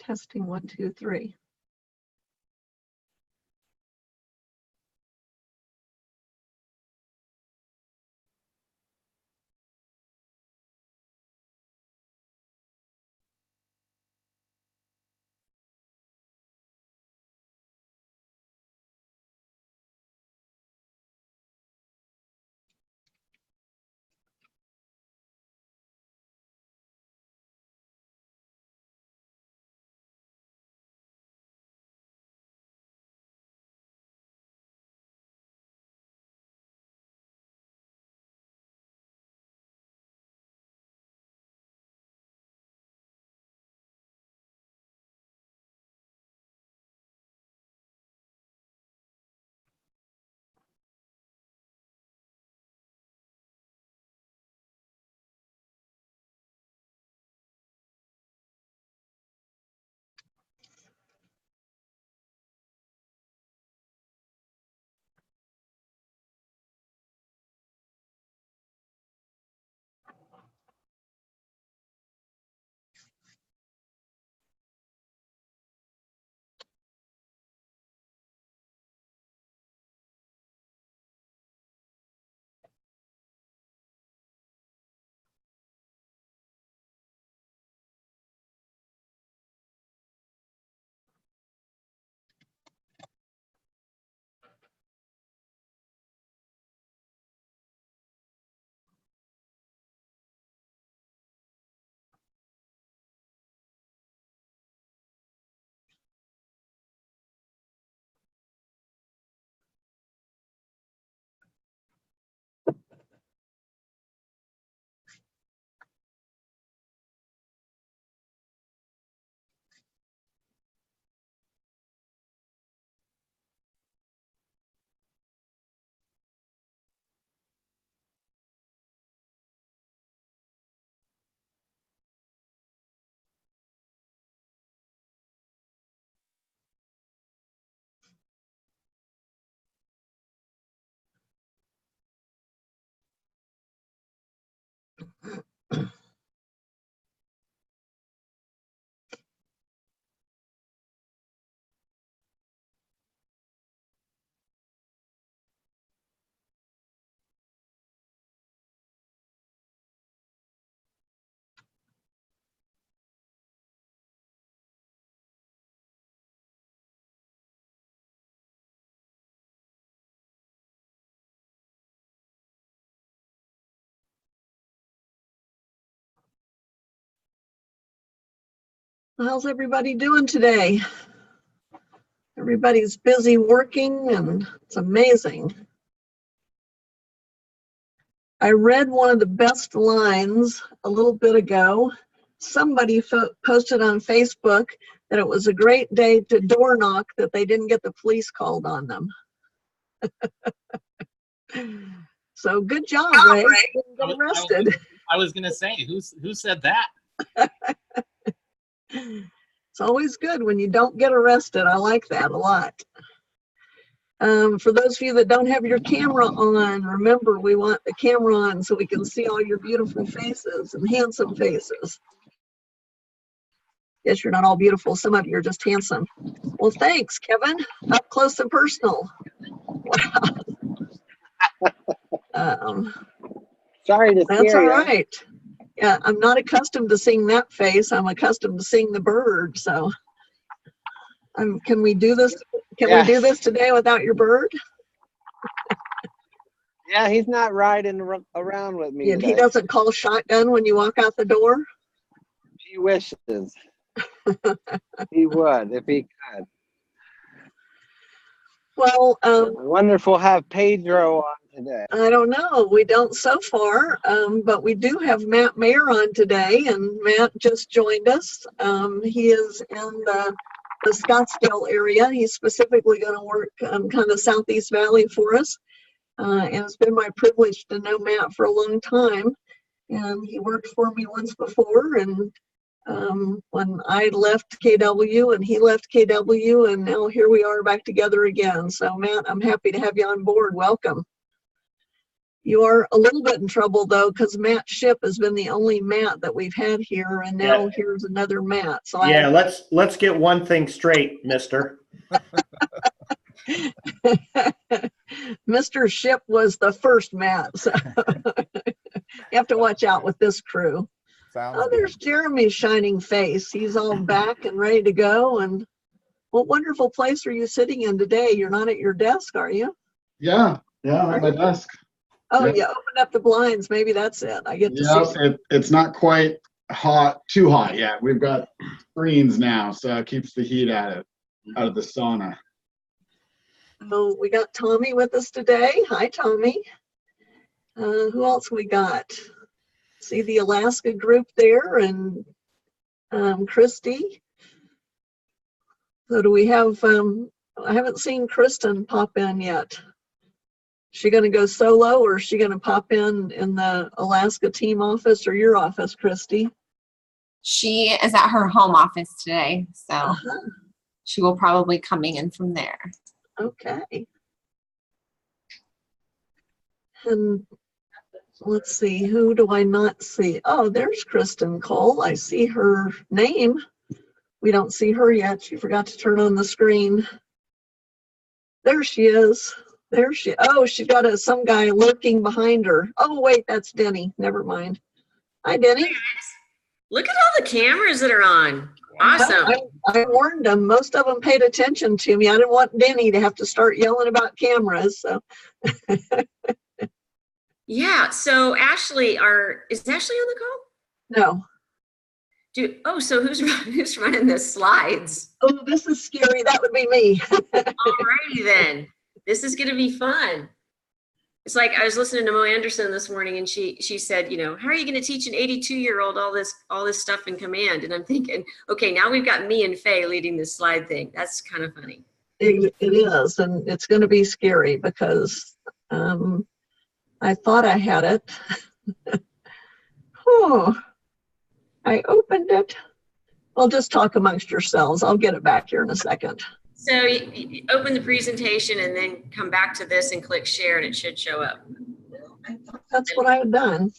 Testing 1, 2, 3. How's everybody doing today? Everybody's busy working and it's amazing. I read one of the best lines a little bit ago. Somebody posted on Facebook that it was a great day to door knock that they didn't get the police called on them. So good job, Ray. Didn't get arrested. I was going to say, who said that? It's always good when you don't get arrested. I like that a lot. For those of you that don't have your camera on, remember we want the camera on so we can see all your beautiful faces and handsome faces. Yes, you're not all beautiful. Some of you are just handsome. Well, thanks, Kevin. Up close and personal. Wow. Sorry to scare you. That's all right. Yeah, I'm not accustomed to seeing that face. I'm accustomed to seeing the bird. So, can we do this? Can we do this today without your bird? Yeah, he's not riding around with me. He doesn't call shotgun when you walk out the door? He wishes. He would if he could. Well, I wonder if we'll have Pedro on today. I don't know. We don't so far, but we do have Matt Mayer on today, and Matt just joined us. He is in the Scottsdale area. He's specifically going to work kind of Southeast Valley for us. And it's been my privilege to know Matt for a long time. And he worked for me once before, and when I left KW and he left KW, and now here we are back together again. So Matt, I'm happy to have you on board. Welcome. You are a little bit in trouble though, because Matt Ship has been the only Matt that we've had here, and now Yeah. here's another Matt. So Yeah, let's get one thing straight, mister. Mr. Ship was the first Matt. So you have to watch out with this crew. Sounds Oh, good. there's Jeremy's shining face. He's all back and ready to go. And what wonderful place are you sitting in today? You're not at your desk, are you? Yeah, I'm at my desk. Oh, Yep. you opened up the blinds. Maybe that's it. I get to see. Yep, it's not quite too hot yet. We've got screens now, so it keeps the heat out of the sauna. Oh, we got Tommy with us today. Hi, Tommy. Who else we got? See the Alaska group there, and Christy. So do we have, I haven't seen Kristen pop in yet. She gonna go solo, or is she gonna pop in the Alaska team office or your office, Christy? She is at her home office today, so Uh-huh. she will probably coming in from there. Okay. And let's see, who do I not see? Oh, there's Kristen Cole. I see her name. We don't see her yet. She forgot to turn on the screen. There she is. Oh, she's got some guy lurking behind her. Oh, wait, that's Denny. Never mind. Hi, Denny. Look at all the cameras that are on. Awesome. I warned them. Most of them paid attention to me. I didn't want Denny to have to start yelling about cameras. So Yeah. So Ashley, is Ashley on the call? no. So who's running the slides? Oh, this is scary. That would be me. Alrighty then. This is gonna be fun. It's like I was listening to Mo Anderson this morning, and she said, how are you going to teach an 82-year-old all this stuff in command? And I'm thinking, okay, now we've got me and Faye leading this slide thing. That's kind of funny. It is, and it's going to be scary because I thought I had it. Oh, I opened it. Well, just talk amongst yourselves. I'll get it back here in a second. So you open the presentation and then come back to this and click share, and it should show up. I thought that's what I had done.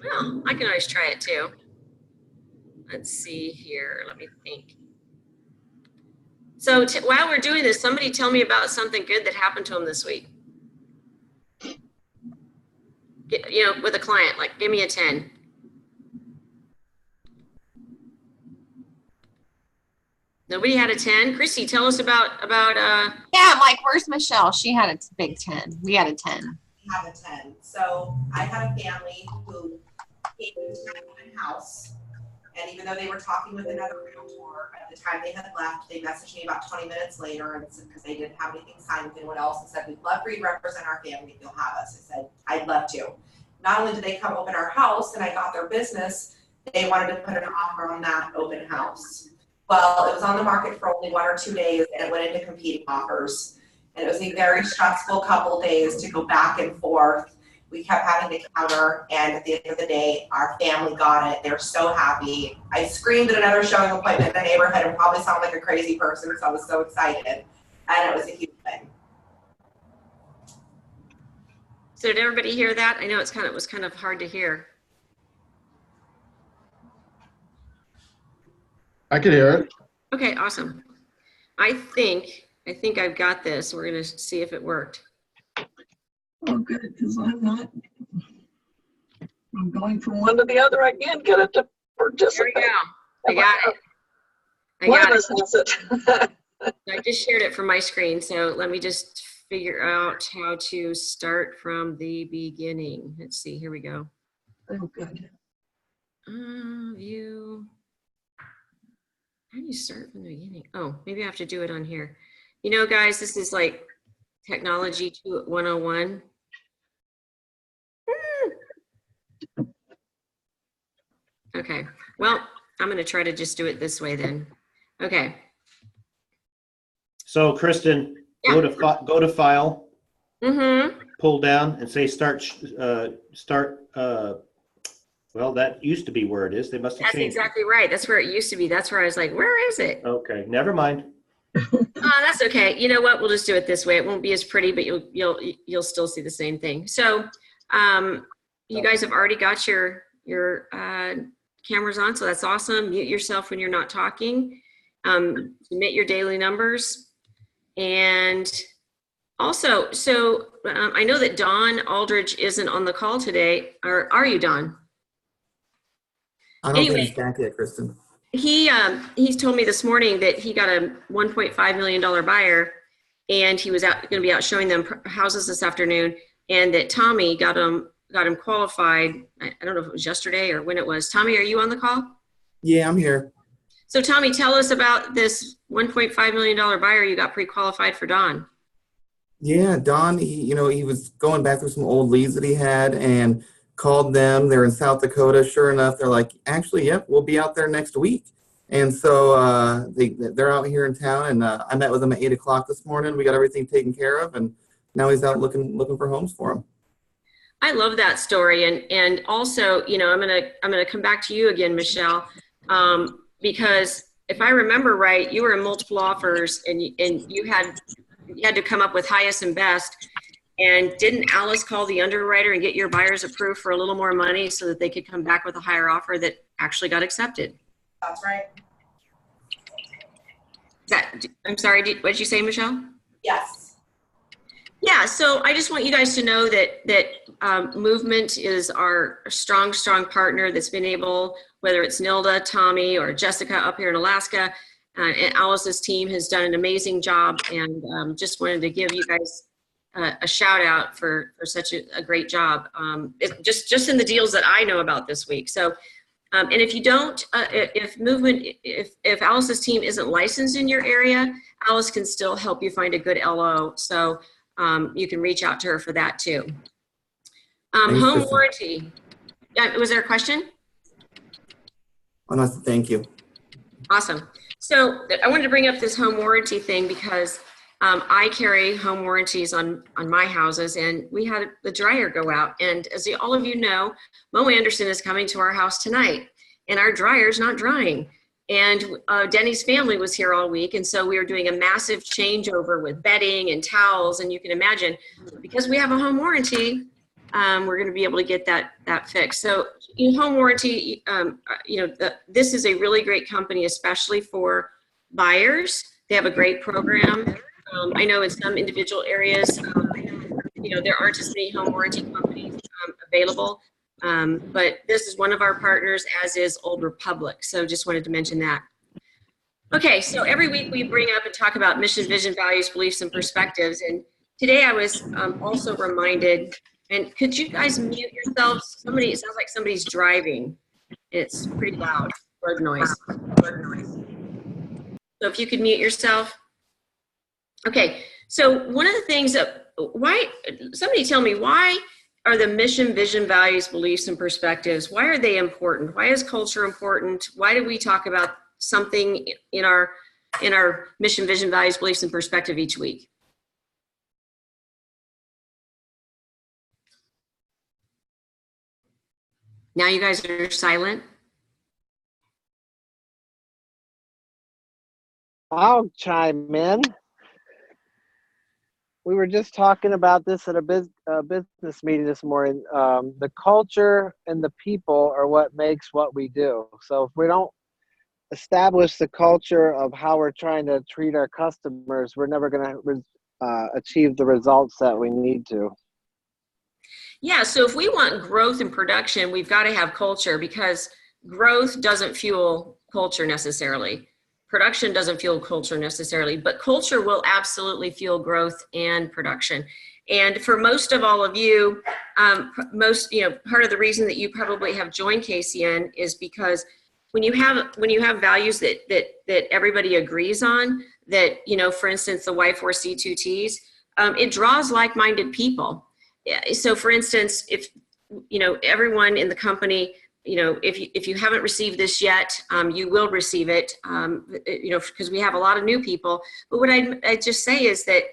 Well, I can always try it too. Let's see here. Let me think. So while we're doing this, somebody tell me about something good that happened to them this week. With a client, like give me a 10. Nobody had a 10. Chrissy, tell us about. Yeah, I'm like, where's Michelle? She had a big 10. We had a 10. Have a 10. So I had a family who came into my open house, and even though they were talking with another realtor at the time they had left, they messaged me about 20 minutes later, and because they didn't have anything signed with anyone else, and said, "We'd love for you to represent our family if you'll have us." I said, "I'd love to." Not only did they come open our house and I got their business, they wanted to put an offer on that open house. Well, it was on the market for only 1 or 2 days, and it went into competing offers. And it was a very stressful couple days to go back and forth. We kept having to counter, and at the end of the day, our family got it. They're so happy. I screamed at another showing appointment in the neighborhood and probably sounded like a crazy person, so I was so excited. And it was a huge thing. So did everybody hear that? I know it was kind of hard to hear. I could hear it. Okay, awesome. I think I've got this. We're gonna see if it worked. Oh, good, because I'm going from one to the other. I can't get it to There participate. we go. I got it. One of us has it. I just shared it from my screen, so let me just figure out how to start from the beginning. Let's see, here we go. Oh, good. View. How do you start from the beginning? Oh, maybe I have to do it on here. Guys, this is like Technology 101. Okay, well, I'm going to try to just do it this way then. Okay. So Kristen, go to file, Mm-hmm. pull down and say start. Well, that used to be where it is. They must have That's changed. exactly right. That's where it used to be. That's where I was like, where is it? Okay, never mind. That's okay. You know what? We'll just do it this way. It won't be as pretty, but you'll still see the same thing. So, you guys have already got your cameras on, so that's awesome. Mute yourself when you're not talking. Submit your daily numbers, and also, I know that Don Aldridge isn't on the call today, or are you, Don? I don't think he's back yet, Kristen. He's told me this morning that he got a $1.5 million buyer, and he was going to be out showing them houses this afternoon, and that Tommy got him qualified. I don't know if it was yesterday or when it was. Tommy, are you on the call? Yeah, I'm here. So Tommy, tell us about this $1.5 million buyer you got pre-qualified for Don. Yeah, Don, he was going back through some old leads that he had and called them. They're in South Dakota. Sure enough, they're like, actually, yep, we'll be out there next week. And so they're out here in town, and I met with them at 8 o'clock this morning. We got everything taken care of, and now he's out looking for homes for them. I love that story, and also, I'm gonna come back to you again, Michelle, because if I remember right, you were in multiple offers, and you had to come up with highest and best. And didn't Alice call the underwriter and get your buyers approved for a little more money so that they could come back with a higher offer that actually got accepted? That's right. I'm sorry, what did you say, Michelle? Yes. Yeah, so I just want you guys to know that Movement is our strong partner that's been able, whether it's Nilda, Tommy, or Jessica up here in Alaska, and Alice's team has done an amazing job, and just wanted to give you guys a shout out for such a great job. Just in the deals that I know about this week. So, and if you don't, if Alice's team isn't licensed in your area, Alice can still help you find a good LO. So you can reach out to her for that too. Home warranty. Was there a question? Oh, no, thank you. Awesome. So I wanted to bring up this home warranty thing because I carry home warranties on my houses, and we had the dryer go out. And as all of you know, Mo Anderson is coming to our house tonight, and our dryer's not drying. And Denny's family was here all week, and so we were doing a massive changeover with bedding and towels. And you can imagine, because we have a home warranty, we're going to be able to get that fixed. So home warranty, this is a really great company, especially for buyers. They have a great program. I know in some individual areas, there aren't as many home warranty companies available, but this is one of our partners, as is Old Republic. So just wanted to mention that. Okay, so every week we bring up and talk about mission, vision, values, beliefs, and perspectives. And today I was also reminded, and could you guys mute yourselves? It sounds like somebody's driving. It's pretty loud, road noise. So if you could mute yourself. Okay, so one of the things somebody tell me, why are the mission, vision, values, beliefs, and perspectives, why are they important? Why is culture important? Why do we talk about something in our mission, vision, values, beliefs, and perspective each week? Now you guys are silent. I'll chime in. We were just talking about this at a business meeting this morning. The culture and the people are what makes what we do. So if we don't establish the culture of how we're trying to treat our customers, we're never going to achieve the results that we need to. Yeah, so if we want growth and production, we've got to have culture, because growth doesn't fuel culture necessarily. Production doesn't fuel culture necessarily, but culture will absolutely fuel growth and production. And for most of all of you, part of the reason that you probably have joined KCN is because when you have values that everybody agrees on, that, for instance, the Y4C2Ts, it draws like-minded people. So for instance, if, everyone in the company, if you haven't received this yet, you will receive it, because we have a lot of new people. But what I just say is that,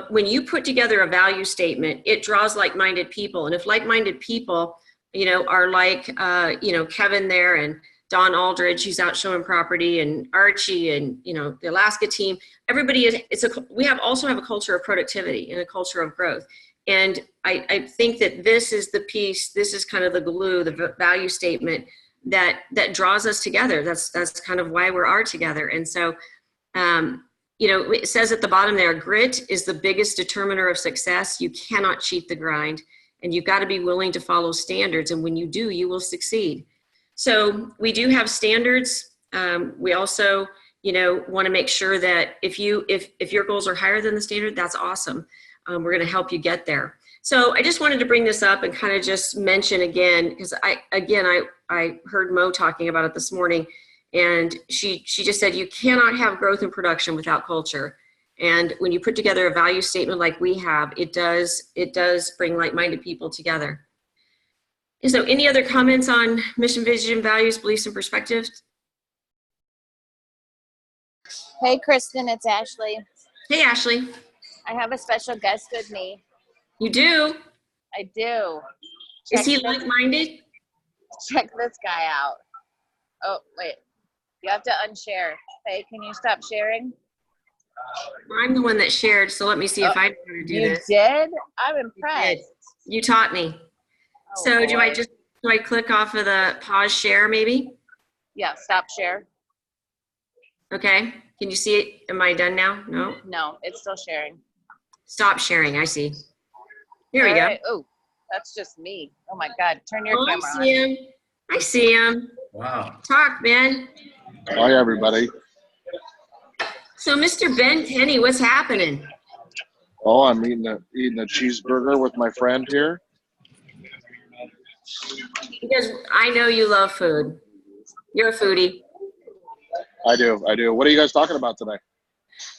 when you put together a value statement, it draws like-minded people. And if like-minded people, are like, Kevin there, and Don Aldridge, who's out showing property, and Archie, and the Alaska team. Everybody is. We also have a culture of productivity and a culture of growth. And I think that this is the piece. This is kind of the glue, the value statement that draws us together. That's kind of why we are together. And so, it says at the bottom there, grit is the biggest determiner of success. You cannot cheat the grind, and you've got to be willing to follow standards. And when you do, you will succeed. So we do have standards. We also, want to make sure that if your goals are higher than the standard, that's awesome. We're going to help you get there. So I just wanted to bring this up and kind of just mention again, because I heard Mo talking about it this morning, and she just said you cannot have growth and production without culture. And when you put together a value statement like we have, it does bring like-minded people together. And so any other comments on mission, vision, values, beliefs, and perspectives? Hey, Kristen, it's Ashley. Hey, Ashley. I have a special guest with me. You do? I do. Is he like-minded? Check this guy out. Oh, wait. You have to unshare. Hey, can you stop sharing? I'm the one that shared, so let me see if I know how to do this. You did? I'm impressed. You taught me. Oh, So boy. do I click off of the pause share maybe? Yeah, stop share. Okay. Can you see it? Am I done now? No? No, it's still sharing. Stop sharing. I see. Here we go. Oh, that's just me. Oh my God. Turn your Oh, camera I on. see him. I see him. Wow. Talk, Ben. Hi, everybody. So Mr. Ben Tenney, what's happening? Oh, I'm eating a cheeseburger with my friend here. Because I know you love food. You're a foodie. I do. What are you guys talking about today?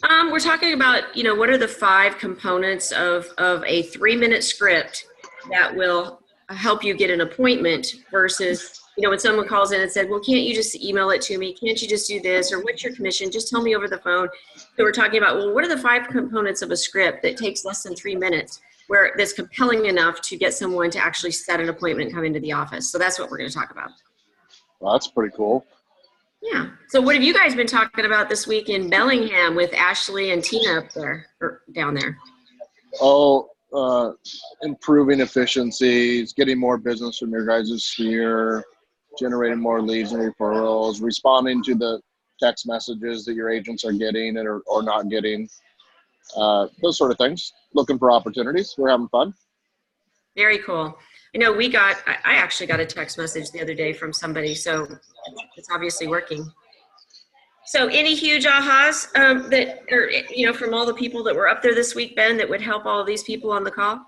We're talking about, what are the 5 components of a 3-minute script that will help you get an appointment versus, when someone calls in and said, well, can't you just email it to me? Can't you just do this? Or what's your commission? Just tell me over the phone. So we're talking about, well, what are the 5 components of a script that takes less than 3 minutes where that's compelling enough to get someone to actually set an appointment and come into the office? So that's what we're going to talk about. Well, that's pretty cool. Yeah. So what have you guys been talking about this week in Bellingham with Ashley and Tina up there or down there? Oh, improving efficiencies, getting more business from your guys' sphere, generating more leads and referrals, responding to the text messages that your agents are getting or not getting, those sort of things. Looking for opportunities. We're having fun. Very cool. I know I actually got a text message the other day from somebody, so it's obviously working. So any huge ahas from all the people that were up there this week, Ben, that would help all of these people on the call?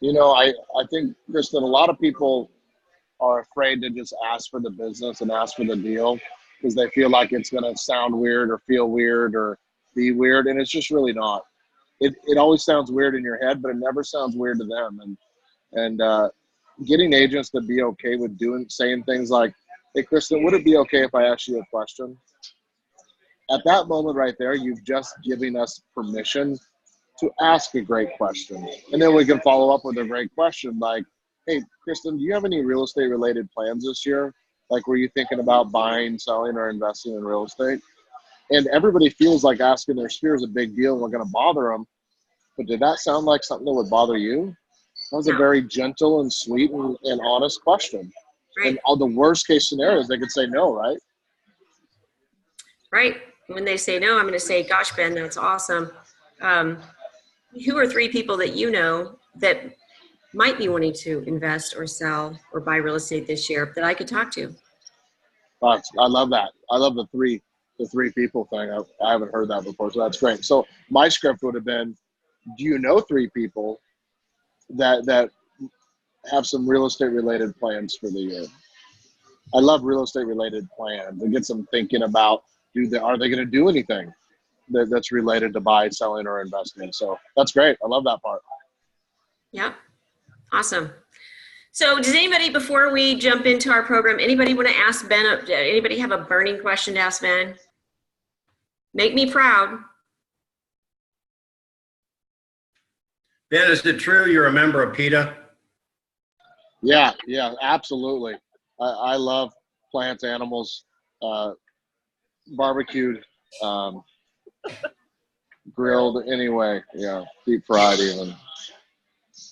I think, Kristen, a lot of people are afraid to just ask for the business and ask for the deal because they feel like it's going to sound weird or feel weird or be weird, and it's just really not. It always sounds weird in your head, but it never sounds weird to them. And getting agents to be okay with saying things like, hey, Kristen, would it be okay if I asked you a question? At that moment right there, you've just given us permission to ask a great question. And then we can follow up with a great question like, hey, Kristen, do you have any real estate related plans this year? Like, were you thinking about buying, selling, or investing in real estate? And everybody feels like asking their sphere is a big deal and we're going to bother them. But did that sound like something that would bother you? That was a very gentle and sweet and honest question. Right. And all the worst case scenarios, they could say no, right? Right. When they say no, I'm going to say, gosh, Ben, that's awesome. Who are 3 people that you know that might be wanting to invest or sell or buy real estate this year that I could talk to? I love that. I love the three people thing. I haven't heard that before, so that's great. So my script would have been, do you know 3 people that have some real estate related plans for the year? I love real estate related plans. It gets them thinking about, are they going to do anything that's related to buy, selling, or investing? So that's great. I love that part. Yeah. Awesome. So does anybody, before we jump into our program, anybody want to ask Ben, anybody have a burning question to ask Ben? Make me proud. Ben, is it true you're a member of PETA? Yeah, absolutely. I love plants, animals, barbecued, grilled anyway. Yeah, deep fried even.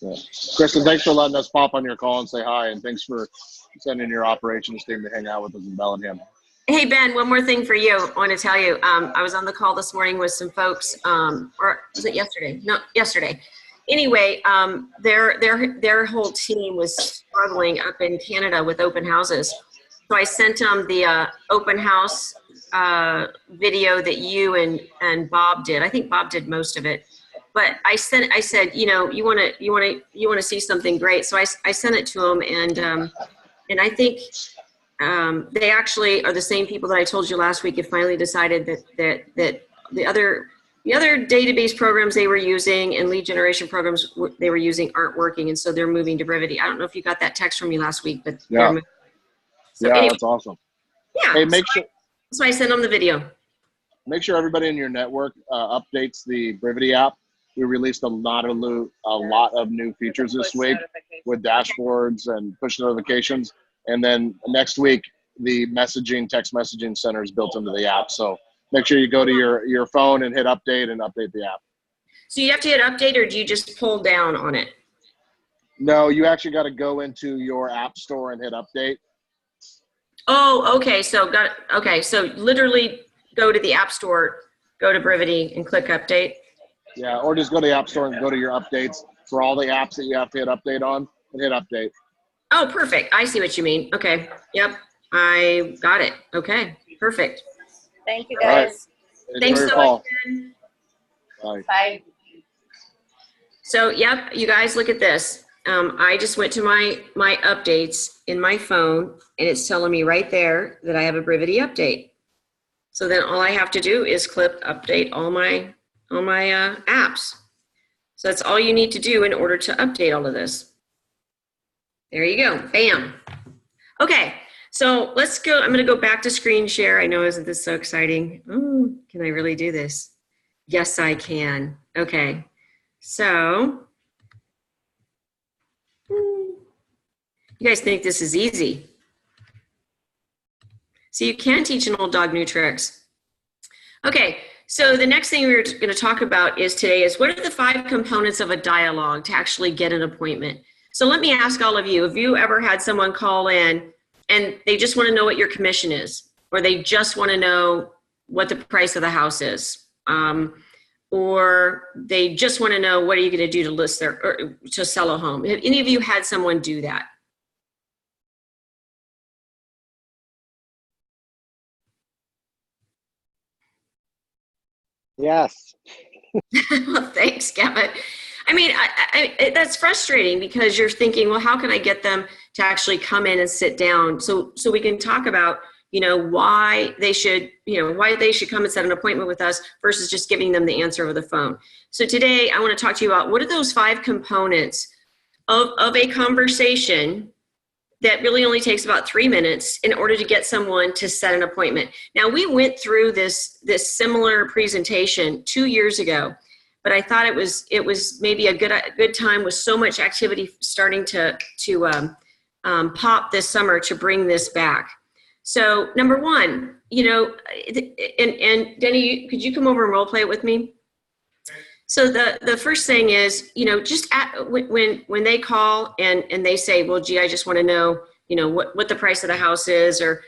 Yeah. Kristen, thanks for letting us pop on your call and say hi, and thanks for sending your operations team to hang out with us in Bellingham. Hey, Ben, one more thing for you. I want to tell you, I was on the call this morning with some folks, or was it yesterday? No, yesterday. Anyway, their whole team was struggling up in Canada with open houses. So I sent them the open house video that you and Bob did. I think Bob did most of it. But I said, you know, you want to see something great. So I sent it to them, and I think they actually are the same people that I told you last week have finally decided that the other database programs they were using and lead generation programs they were using aren't working, and so they're moving to Brivity. I don't know if you got that text from me last week, but yeah, anyway, that's awesome. Yeah, hey, so I sent them the video. Make sure everybody in your network updates the Brivity app. We released a lot of new features this week with dashboards and push notifications, and then next week the text messaging center is built into the app. So make sure you go to your phone and hit update and update the app. So you have to hit update, or do you just pull down on it? No, you actually got to go into your app store and hit update. Oh, okay. So So literally go to the app store, go to Brivity and click update. Yeah, or just go to the app store and go to your updates for all the apps that you have to hit update on and hit update. Oh, perfect. I see what you mean. Okay. Yep. I got it. Okay. Perfect. Thank you, guys. Right. Thanks so much. Bye. Bye. So, yep, you guys look at this. I just went to my updates in my phone, and it's telling me right there that I have a Brivity update. So then all I have to do is click update all my apps. So that's all you need to do in order to update all of this. There you go. Bam. Okay. So let's go. I'm going to go back to screen share. I know, isn't this so exciting? Oh, can I really do this? Yes, I can. Okay. So you guys think this is easy. So you can teach an old dog new tricks. Okay. So the next thing we're going to talk about today is what are the 5 components of a dialogue to actually get an appointment? So let me ask all of you, have you ever had someone call in and they just want to know what your commission is, or they just want to know what the price of the house is, or they just want to know what are you going to do to list or to sell a home? Have any of you had someone do that? Yes. Well, thanks, Kevin. I mean, that's frustrating because you're thinking, well, how can I get them to actually come in and sit down so we can talk about, why they should come and set an appointment with us versus just giving them the answer over the phone. So today I want to talk to you about what are those 5 components of a conversation that really only takes about 3 minutes in order to get someone to set an appointment. Now, we went through this similar presentation 2 years ago, but I thought it was maybe a good time with so much activity starting to pop this summer to bring this back. So number 1, and Denny, could you come over and role play it with me? So the first thing is, just when they call and they say, well, gee, I just want to know, what the price of the house is, or,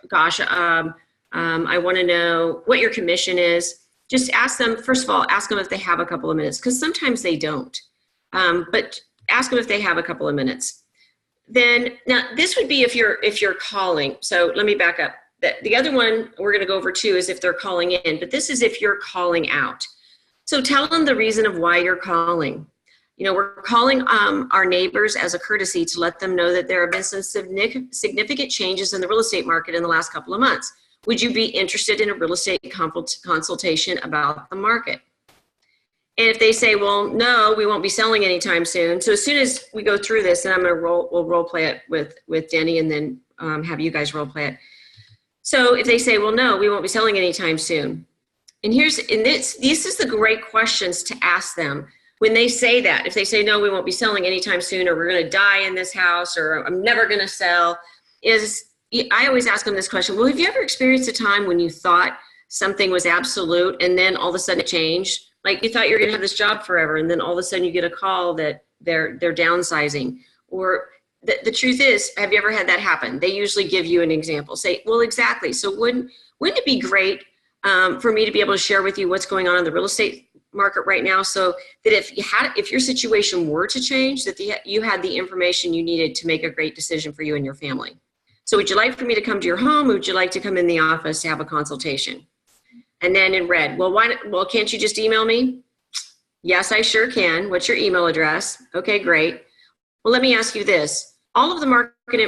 gosh, I want to know what your commission is. Just ask them, first of all, ask them if they have a couple of minutes, because sometimes they don't. But ask them if they have a couple of minutes. Then, now this would be if you're calling. So let me back up. The other one we're going to go over too is if they're calling in, but this is if you're calling out. So tell them the reason of why you're calling. We're calling our neighbors as a courtesy to let them know that there have been some significant changes in the real estate market in the last couple of months. Would you be interested in a real estate consultation about the market? And if they say, well, no, we won't be selling anytime soon. So as soon as we go through this, then we'll role play it with Denny, and then have you guys role play it. So if they say, well, no, we won't be selling anytime soon. And this is the great questions to ask them. when they say that, if they say, no, we won't be selling anytime soon, or we're going to die in this house, or I'm never going to sell, I always ask them this question. Well, have you ever experienced a time when you thought something was absolute and then all of a sudden it changed? Like you thought you were going to have this job forever, and then all of a sudden you get a call that they're downsizing. Or the truth is, have you ever had that happen? They usually give you an example. Say, well, exactly. So wouldn't it be great for me to be able to share with you what's going on in the real estate market right now, so that if your situation were to change, that you had the information you needed to make a great decision for you and your family. So would you like for me to come to your home, or would you like to come in the office to have a consultation? And then in red, well, can't you just email me? Yes, I sure can. What's your email address? Okay, great. Well, let me ask you this. All of the market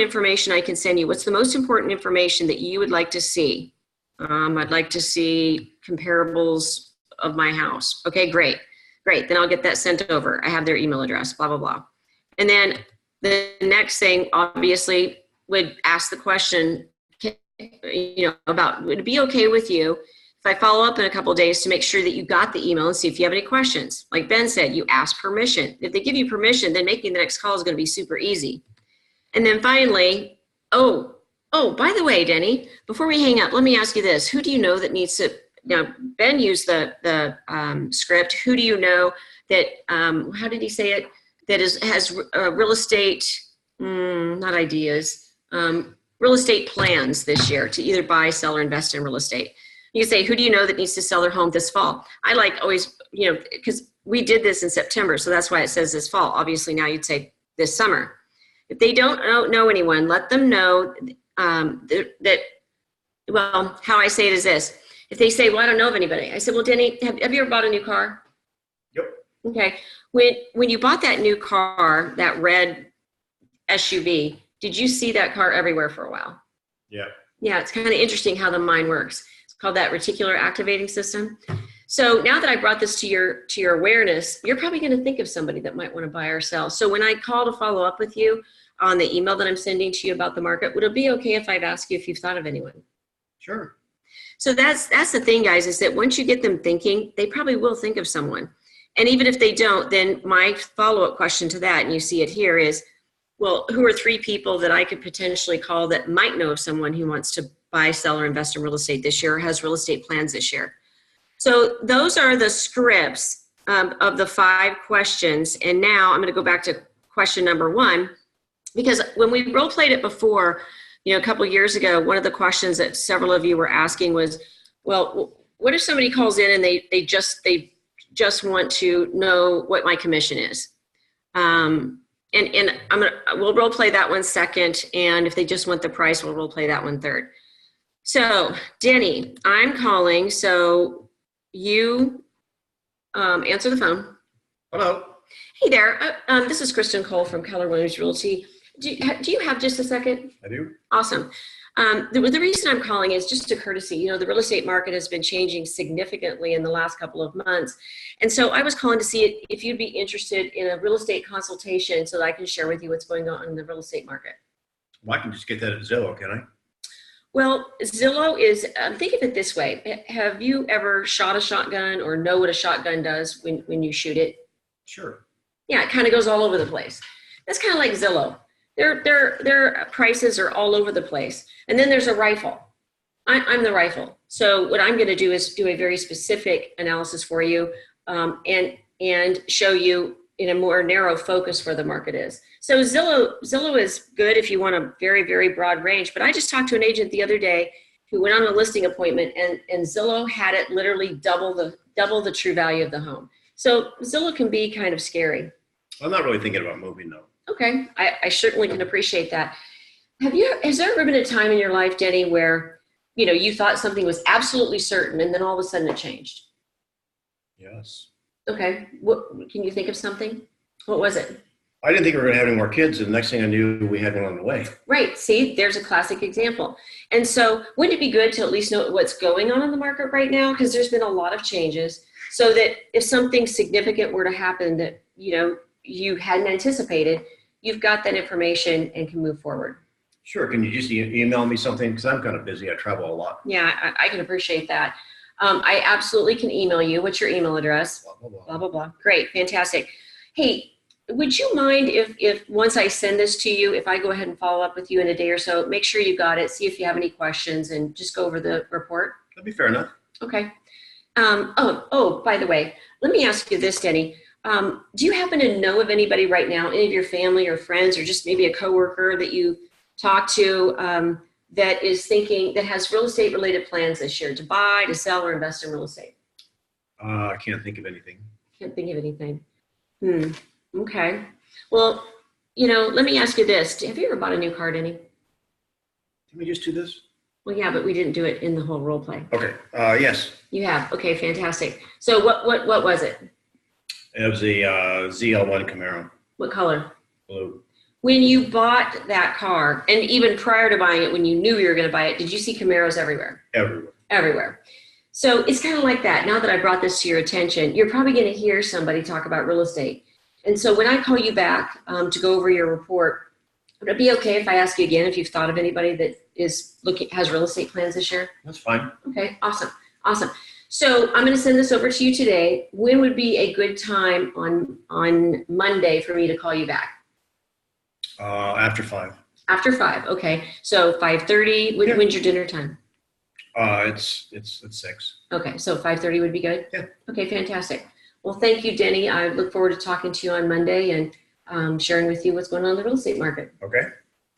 information I can send you, what's the most important information that you would like to see? I'd like to see comparables of my house. Okay, great. Then I'll get that sent over. I have their email address, blah, blah, blah. And then the next thing, obviously, would ask the question, about, would it be okay with you if I follow up in a couple of days to make sure that you got the email and see if you have any questions? Like Ben said, you ask permission. If they give you permission, then making the next call is going to be super easy. And then finally, Oh, by the way, Denny, before we hang up, let me ask you this. Who do you know that needs to, now Ben used the script. Who do you know that, how did he say it? That has real estate, not ideas, real estate plans this year to either buy, sell, or invest in real estate. You say, who do you know that needs to sell their home this fall? I like always, because we did this in September, so that's why it says this fall. Obviously now you'd say this summer. If they don't know anyone, let them know how I say it is this. If they say, well, I don't know of anybody. I said, well, Denny, have you ever bought a new car? Yep. Okay. When you bought that new car, that red SUV, did you see that car everywhere for a while? Yeah. Yeah, it's kind of interesting how the mind works. It's called that reticular activating system. So now that I brought this to your awareness, you're probably going to think of somebody that might want to buy or sell. So when I call to follow up with you on the email that I'm sending to you about the market, would it be okay if I'd ask you if you've thought of anyone? Sure. So that's the thing, guys, is that once you get them thinking, they probably will think of someone. And even if they don't, then my follow-up question to that, and you see it here, is, well, who are 3 people that I could potentially call that might know of someone who wants to buy, sell, or invest in real estate this year, or has real estate plans this year? So those are the scripts of the 5 questions. And now I'm going to go back to question number 1, because when we role played it before, a couple of years ago, one of the questions that several of you were asking was, well, what if somebody calls in and they just want to know what my commission is? And we'll role play that one second. And if they just want the price, we'll role play that one third. So Denny, I'm calling. So you answer the phone. Hello. Hey there. This is Kristen Cole from Keller Williams Realty. Do you have just a second? I do. Awesome. The reason I'm calling is just a courtesy. The real estate market has been changing significantly in the last couple of months. And so I was calling to see if you'd be interested in a real estate consultation so that I can share with you what's going on in the real estate market. Well, I can just get that at Zillow, can I? Well, Zillow is, think of it this way. Have you ever shot a shotgun or know what a shotgun does when you shoot it? Sure. Yeah, it kind of goes all over the place. That's kind of like Zillow. Their prices are all over the place. And then there's a rifle. I'm the rifle. So what I'm going to do is do a very specific analysis for you and show you in a more narrow focus where the market is. So Zillow is good if you want a very, very broad range. But I just talked to an agent the other day who went on a listing appointment, and Zillow had it literally double the true value of the home. So Zillow can be kind of scary. I'm not really thinking about moving though. Okay, I certainly can appreciate that. Has there ever been a time in your life, Denny, where you thought something was absolutely certain and then all of a sudden it changed? Yes. Okay, can you think of something? What was it? I didn't think we were going to have any more kids, and the next thing I knew, we had one on the way. Right, see, there's a classic example. And so wouldn't it be good to at least know what's going on in the market right now? Because there's been a lot of changes, so that if something significant were to happen that you hadn't anticipated, you've got that information and can move forward. Sure. Can you just email me something? Because I'm kind of busy. I travel a lot. Yeah, I can appreciate that. I absolutely can email you. What's your email address? Blah, blah, blah. Blah, blah, blah. Great. Fantastic. Hey, would you mind if once I send this to you, if I go ahead and follow up with you in a day or so, make sure you got it, see if you have any questions, and just go over the report? That'd be fair enough. Okay. By the way, let me ask you this, Denny. Do you happen to know of anybody right now, any of your family or friends, or just maybe a coworker that you talk to that is thinking, that has real estate related plans this year to buy, to sell, or invest in real estate? I can't think of anything. Can't think of anything. Okay. Well, let me ask you this. Have you ever bought a new car, Denny? Did we just do this? Well, yeah, but we didn't do it in the whole role play. Okay. Yes. You have. Okay, fantastic. So what was it? It was a ZL1 Camaro. What color? Blue. When you bought that car, and even prior to buying it, when you knew you were going to buy it, did you see Camaros everywhere? Everywhere. Everywhere. So it's kind of like that. Now that I brought this to your attention, you're probably going to hear somebody talk about real estate. And so when I call you back to go over your report, would it be okay if I ask you again if you've thought of anybody that has real estate plans this year? That's fine. Okay, awesome. So I'm going to send this over to you today. When would be a good time on Monday for me to call you back? After 5. After 5, okay. So 5:30. When's your dinner time? It's at 6. Okay, so 5:30 would be good? Yeah. Okay, fantastic. Well, thank you, Denny. I look forward to talking to you on Monday and sharing with you what's going on in the real estate market. Okay.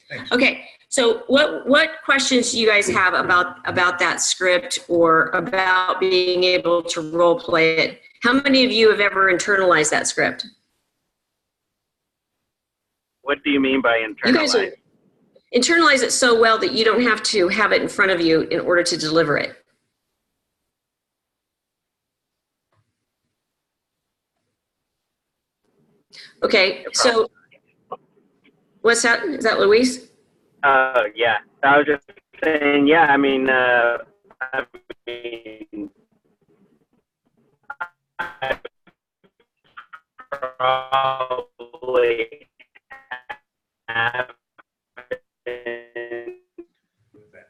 Thanks. Okay, so what questions do you guys have about that script or about being able to role play it? How many of you have ever internalized that script? What do you mean by internalize? You guys internalize it so well that you don't have to have it in front of you in order to deliver it. Okay, so what's that? Is that Luis? Yeah, I was just saying, yeah, I mean, I probably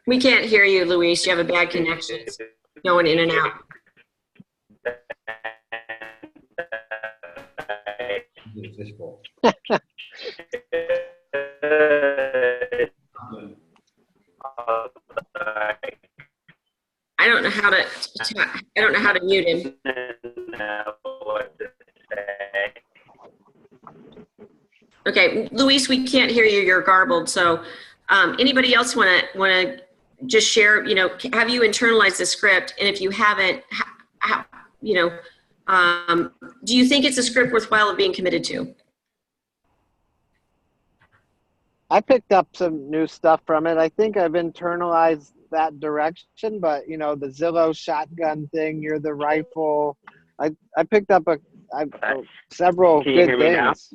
We can't hear you, Luis. You have a bad connection. It's going in and out. I don't know how to mute him. Okay, Luis, we can't hear you. You're garbled. So, anybody else want to just share? Have you internalized the script? And if you haven't, do you think it's a script worthwhile of being committed to? I picked up some new stuff from it. I think I've internalized that direction, but the Zillow shotgun thing, you're the rifle. I picked up several Can you good hear me now? things.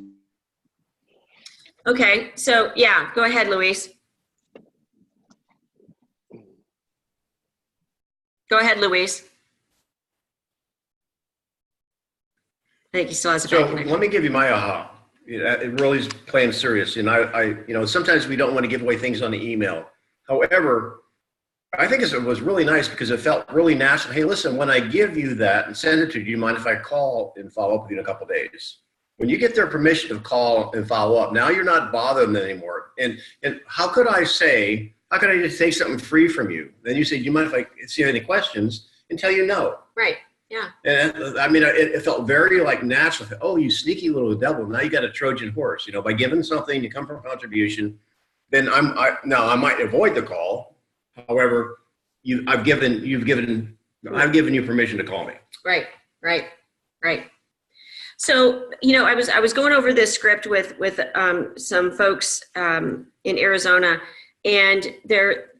Okay, so yeah, go ahead, Luis. Go ahead, Luis. I think he still has a So bad connection. let me give you my aha. It really is playing serious. And I sometimes we don't want to give away things on the email. However, I think it was really nice because it felt really natural. Hey, listen, when I give you that and send it to you, do you mind if I call and follow up with you in a couple of days? When you get their permission to call and follow up, now you're not bothering them anymore. And how could I just take something free from you? Then you say, do you mind if I see any questions? And tell you no. Right, yeah. And I mean, it felt very natural. Oh, you sneaky little devil. Now you got a Trojan horse. By giving something, you come from contribution, then I might avoid the call. However, I've given you permission to call me. Right. So, I was going over this script with some folks in Arizona, and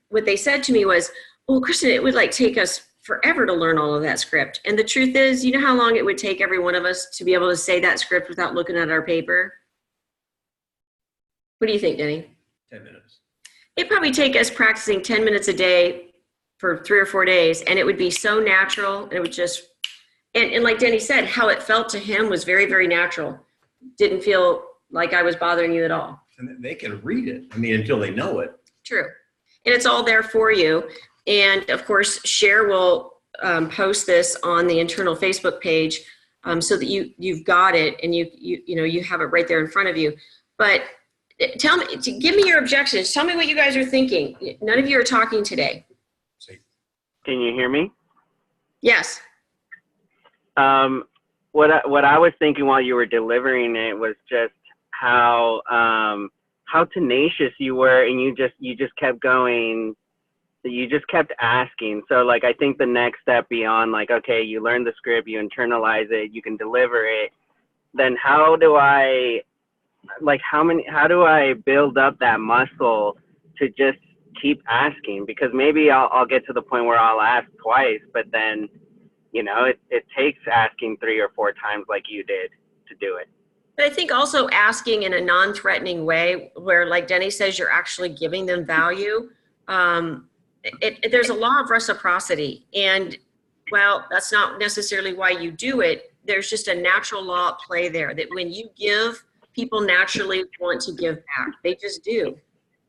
what they said to me was, well, Kristen, it would take us forever to learn all of that script. And the truth is, you know how long it would take every one of us to be able to say that script without looking at our paper? What do you think, Denny? 10 minutes. It'd probably take us practicing 10 minutes a day for 3 or 4 days, and it would be so natural, and it would just, and like Denny said, how it felt to him was very, very natural. Didn't feel like I was bothering you at all. And they can read it, until they know it. True. And it's all there for you. And of course, Cher will post this on the internal Facebook page so that you've got it and you have it right there in front of you. But tell me, give me your objections. Tell me what you guys are thinking. None of you are talking today. Can you hear me? Yes. What I was thinking while you were delivering it was just how tenacious you were, and you just kept going. You just kept asking. So like, I think the next step beyond like, okay, you learn the script, you internalize it, you can deliver it. Then how do I build up that muscle to just keep asking? Because maybe I'll get to the point where I'll ask twice, but then, it takes asking 3 or 4 times like you did to do it. But I think also asking in a non-threatening way where, like Denny says, you're actually giving them value. There's a law of reciprocity. And while that's not necessarily why you do it, there's just a natural law at play there that when you give, people naturally want to give back. They just do.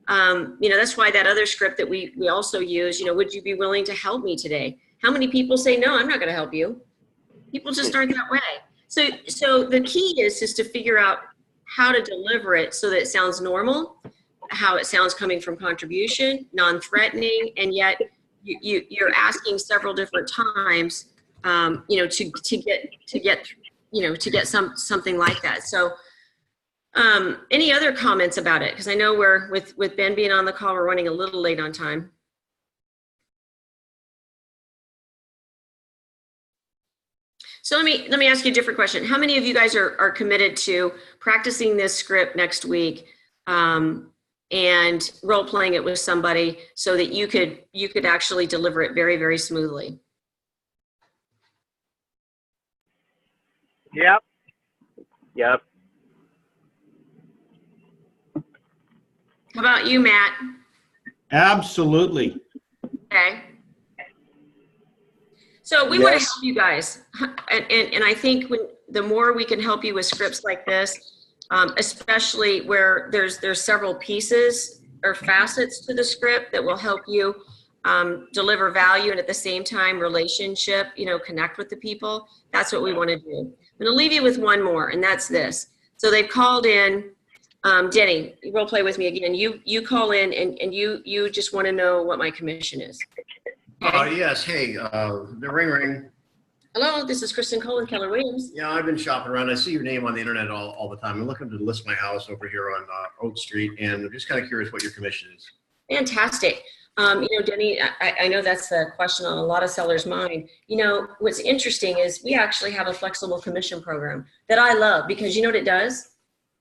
That's why that other script that we also use, would you be willing to help me today? How many people say, no, I'm not going to help you? People just aren't that way. So the key is to figure out how to deliver it so that it sounds normal, how it sounds coming from contribution, non-threatening, and yet you're asking several different times, to get something like that. So any other comments about it? Because I know we're with Ben being on the call, we're running a little late on time. So let me ask you a different question. How many of you guys are committed to practicing this script next week and role playing it with somebody so that you could actually deliver it very, very smoothly? Yep. How about you, Matt? Absolutely. Okay. So we want to help you guys. And I think the more we can help you with scripts like this, especially where there's several pieces or facets to the script that will help you deliver value and at the same time relationship, connect with the people. That's what we want to do. I'm going to leave you with one more, and that's this. So they've called in, Denny, role play with me again. You call in and you just want to know what my commission is. Okay? Yes. Hey, the ring. Hello, this is Kristen Cole and Keller Williams. Yeah, I've been shopping around. I see your name on the internet all the time. I'm looking to list my house over here on Oak Street, and I'm just kind of curious what your commission is. Fantastic. Denny, I know that's a question on a lot of sellers' mind. What's interesting is we actually have a flexible commission program that I love because you know what it does?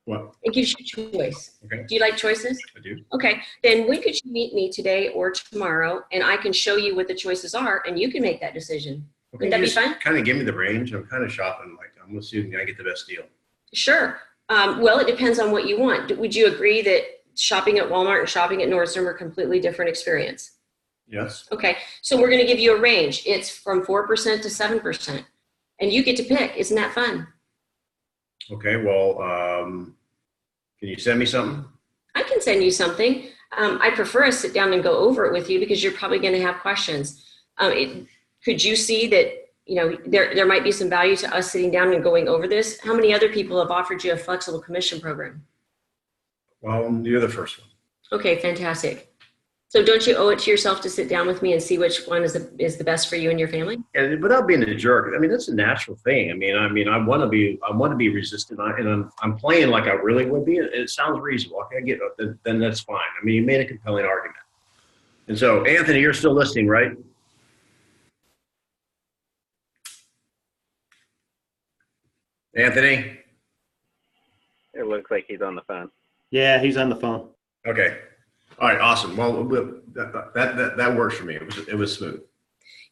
What? It gives you choice. Okay. Do you like choices? I do. Okay. Then when could you meet me today or tomorrow, and I can show you what the choices are, and you can make that decision. Okay, Would that be fun? Kind of give me the range. I'm kind of shopping. Like, I'm assuming I get the best deal. Sure. Well, it depends on what you want. Would you agree that shopping at Walmart and shopping at Nordstrom are completely different experience? Yes. Okay. So we're going to give you a range. It's from 4% to 7%. And you get to pick. Isn't that fun? Okay. Well, can you send me something? I can send you something. I prefer I sit down and go over it with you because you're probably going to have questions. Could you see that, there might be some value to us sitting down and going over this? How many other people have offered you a flexible commission program? Well, you're the first one. Okay, fantastic. So don't you owe it to yourself to sit down with me and see which one is the best for you and your family? And without being a jerk, I mean, that's a natural thing. I I want to be resistant, and I'm playing like I really would be. It sounds reasonable. Okay, I get it. Then that's fine. I mean, you made a compelling argument. And so, Anthony, you're still listening, right? Anthony? It looks like he's on the phone. Yeah, he's on the phone. Okay. All right. Awesome. Well, that works for me. It was smooth.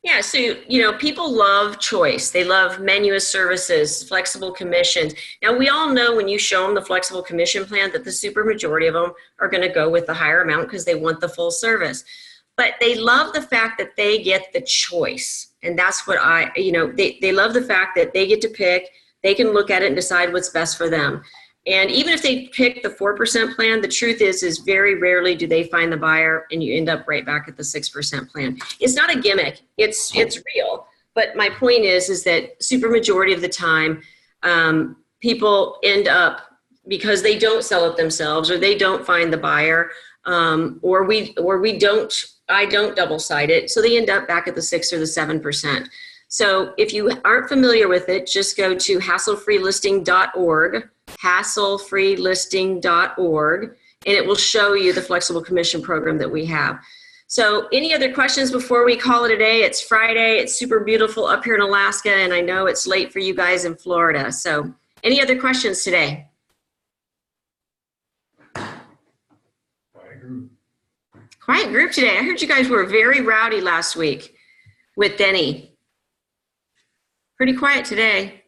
Yeah. So, people love choice. They love menu of services, flexible commissions. Now, we all know when you show them the flexible commission plan that the super majority of them are going to go with the higher amount because they want the full service. But they love the fact that they get the choice. And that's what they love the fact that they get to pick. They can look at it and decide what's best for them. And even if they pick the 4% plan, the truth is very rarely do they find the buyer, and you end up right back at the 6% plan. It's not a gimmick, it's real. But my point is that super majority of the time, people end up, because they don't sell it themselves, or they don't find the buyer, or I don't double side it, so they end up back at the 6 or the 7%. So if you aren't familiar with it, just go to hasslefreelisting.org, hasslefreelisting.org, and it will show you the flexible commission program that we have. So any other questions before we call it a day? It's Friday, it's super beautiful up here in Alaska, and I know it's late for you guys in Florida. So any other questions today? Quiet group today. I heard you guys were very rowdy last week with Denny. Pretty quiet today.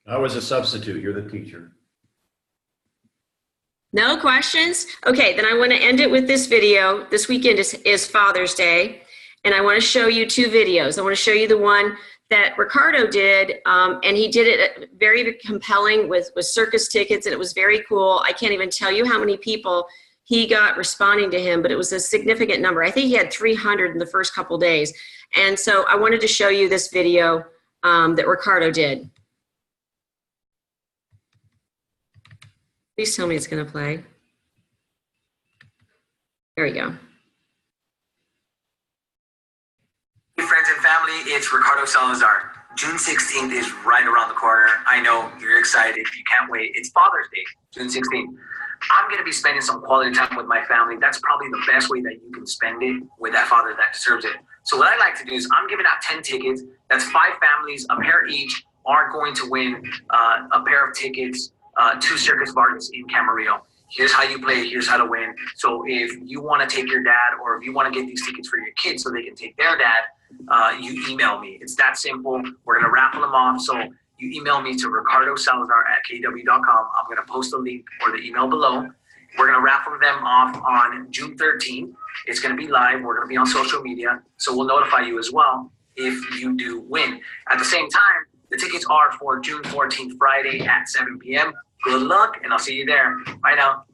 I was a substitute. You're the teacher. No questions? Okay, then I want to end it with this video. This weekend is Father's Day, and I want to show you 2 videos. I want to show you the one that Ricardo did, and he did it very compelling with circus tickets, and it was very cool. I can't even tell you how many people he got responding to him, but it was a significant number. I think he had 300 in the first couple days. And so I wanted to show you this video that Ricardo did. Please tell me it's going to play. There we go. Hey friends and family, it's Ricardo Salazar. June 16th is right around the corner. I know you're excited. You can't wait. It's Father's Day, June 16th. I'm going to be spending some quality time with my family. That's probably the best way that you can spend it with that father that deserves it. So what I like to do is I'm giving out 10 tickets. That's 5 families, a pair each, are going to win a pair of tickets to Circus Vargas in Camarillo. Here's how you play. Here's how to win. So if you want to take your dad, or if you want to get these tickets for your kids so they can take their dad, you email me. It's that simple. We're going to raffle them off. So you email me to ricardosalazar@kw.com. I'm going to post a link or the email below. We're going to raffle them off on June 13th. It's going to be live. We're going to be on social media. So we'll notify you as well if you do win. At the same time, the tickets are for June 14th, Friday at 7 p.m. Good luck, and I'll see you there. Bye now.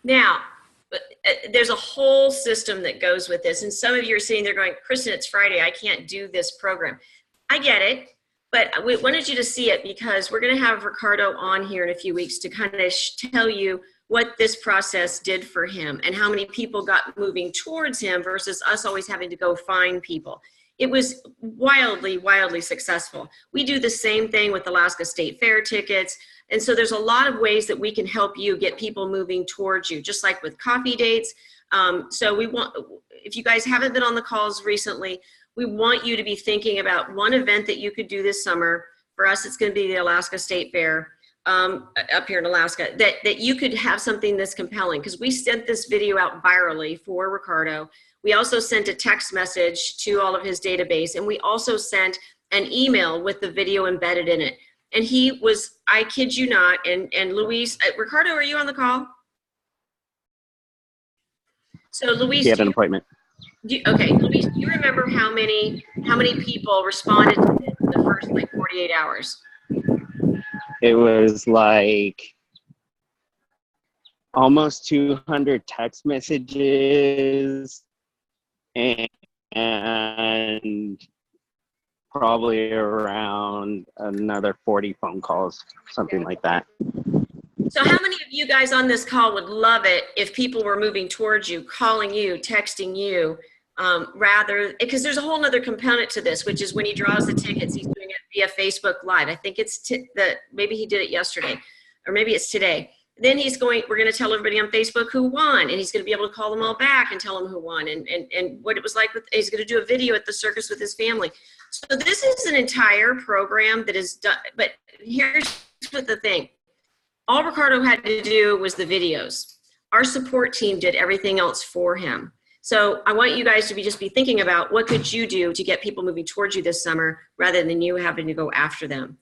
Now, there's a whole system that goes with this. And some of you are sitting there going, Kristen, it's Friday. I can't do this program. I get it. But we wanted you to see it because we're going to have Ricardo on here in a few weeks to kind of tell you what this process did for him and how many people got moving towards him versus us always having to go find people. It was wildly, wildly successful. We do the same thing with Alaska State Fair tickets. And so there's a lot of ways that we can help you get people moving towards you, just like with coffee dates. So we want, if you guys haven't been on the calls recently, we want you to be thinking about one event that you could do this summer. For us, it's going to be the Alaska State Fair up here in Alaska, that you could have something that's compelling, because we sent this video out virally for Ricardo. We also sent a text message to all of his database, and we also sent an email with the video embedded in it. And he was, I kid you not, and Luis, Ricardo, are you on the call? So Luis, he had an appointment. Okay, Luis, do you remember how many people responded to this in the first like 48 hours? It was like almost 200 text messages and probably around another 40 phone calls, something like that. So how many of you guys on this call would love it if people were moving towards you, calling you, texting you, rather, because there's a whole nother component to this, which is when he draws the tickets, he's doing it via Facebook Live. I think it's maybe he did it yesterday, or maybe it's today. Then we're going to tell everybody on Facebook who won, and he's going to be able to call them all back and tell them who won and what it was like. He's going to do a video at the circus with his family. So this is an entire program that is done, but here's what the thing. All Ricardo had to do was the videos. Our support team did everything else for him. So I want you guys to just be thinking about what could you do to get people moving towards you this summer rather than you having to go after them.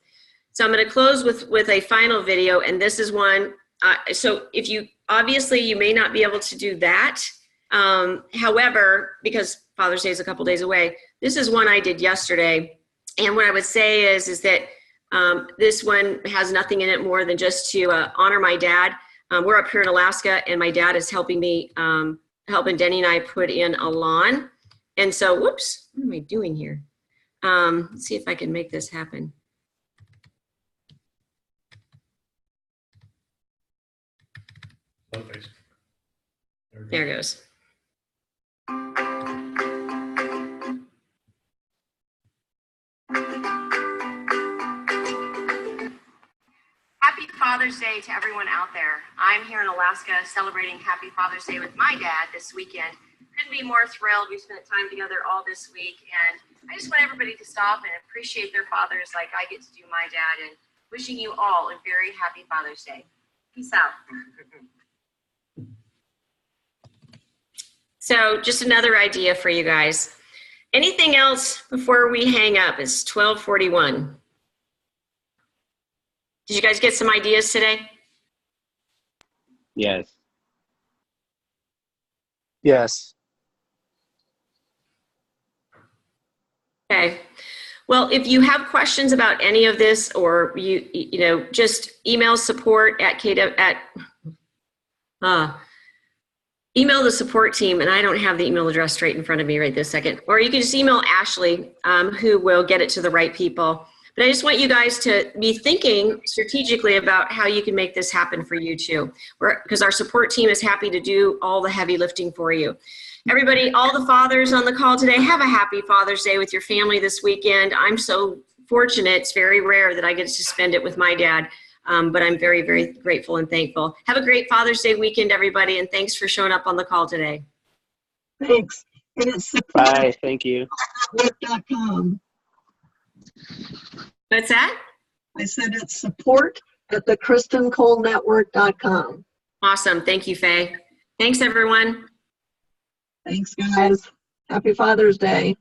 So I'm going to close with a final video, and this is one. So if you, obviously you may not be able to do that, However, because Father's Day is a couple days away, this is one I did yesterday. And what I would say is that this one has nothing in it more than just to honor my dad. We're up here in Alaska, and my dad is helping me, helping Denny and I put in a lawn. And so, whoops, what am I doing here? Let's see if I can make this happen. There it goes. Happy Father's Day to everyone out there. I'm here in Alaska celebrating Happy Father's Day with my dad this weekend. Couldn't be more thrilled. We spent time together all this week, and I just want everybody to stop and appreciate their fathers like I get to do my dad, and wishing you all a very happy Father's Day. Peace out. So just another idea for you guys. Anything else before we hang up? It's 12:41. Did you guys get some ideas today? Yes. Yes. Okay. Well, if you have questions about any of this, or you know, just email support at email the support team, and I don't have the email address straight in front of me right this second. Or you can just email Ashley, who will get it to the right people. But I just want you guys to be thinking strategically about how you can make this happen for you too. Because our support team is happy to do all the heavy lifting for you. Everybody, all the fathers on the call today, have a happy Father's Day with your family this weekend. I'm so fortunate. It's very rare that I get to spend it with my dad. But I'm very, very grateful and thankful. Have a great Father's Day weekend, everybody, and thanks for showing up on the call today. Thanks. And it's Bye. Thank you. support@thechristennetwork.com. What's that? I said it's support@thechristencolenetwork.com. Awesome. Thank you, Faye. Thanks, everyone. Thanks, guys. Happy Father's Day.